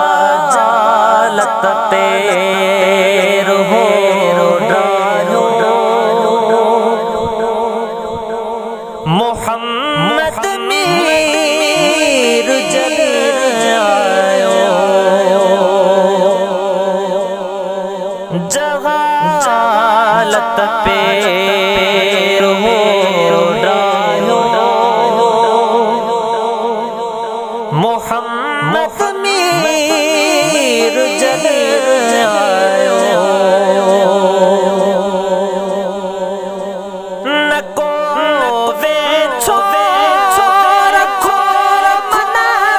جغالت تیر ہو ڈالو محمد میر جل آئو جغالت پیر ہو محمد میر جل آئو نکو ویچھو رکھو من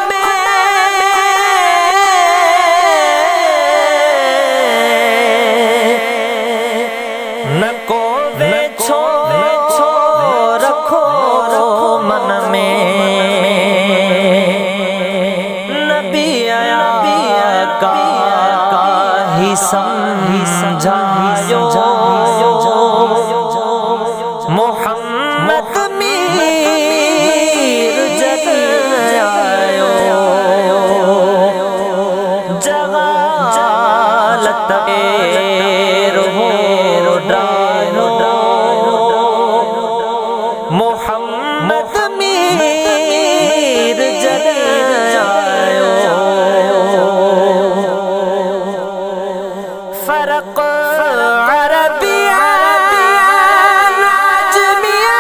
میں نکو ویچھو رکھو من میں سمجھائیو محمد میر جل آئو جغالت پیر ہو ڈالو محمد میر جل آئو فرق عربیہ عجمیہ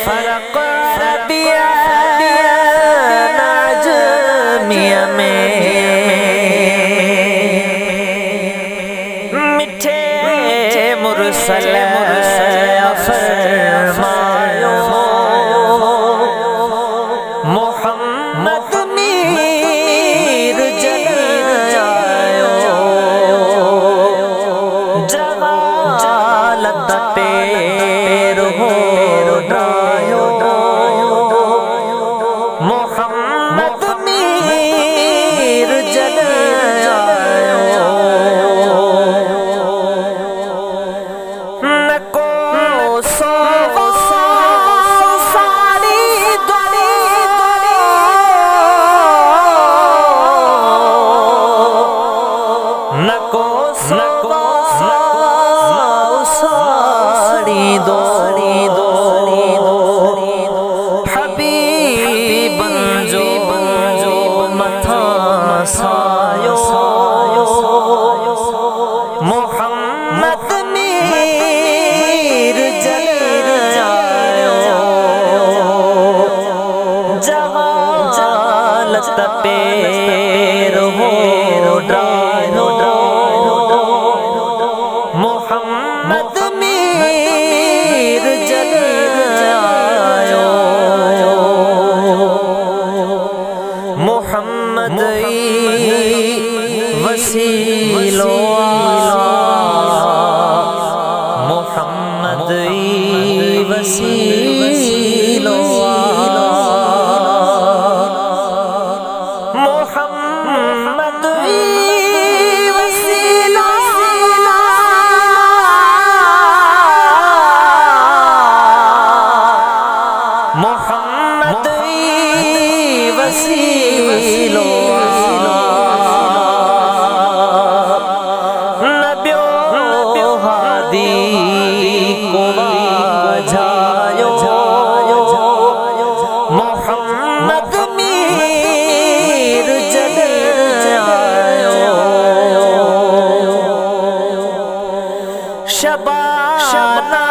فرق عربیہ عجمیہ میں میٹھے مرسل فرماؤ محمد میر جل آئو جغالت پیر ہو ڈالو محمد میر جل آئو نکو سو حبیب جو متھا سایو محمد میر جل آئو جغالت پیر ہو ڈالو محمد میر جل آئو محمد وسیلو محمد وسیلو محمد محمد وسیلو نبیو ہادی کو جایو محمد میر جل آئو شبانہ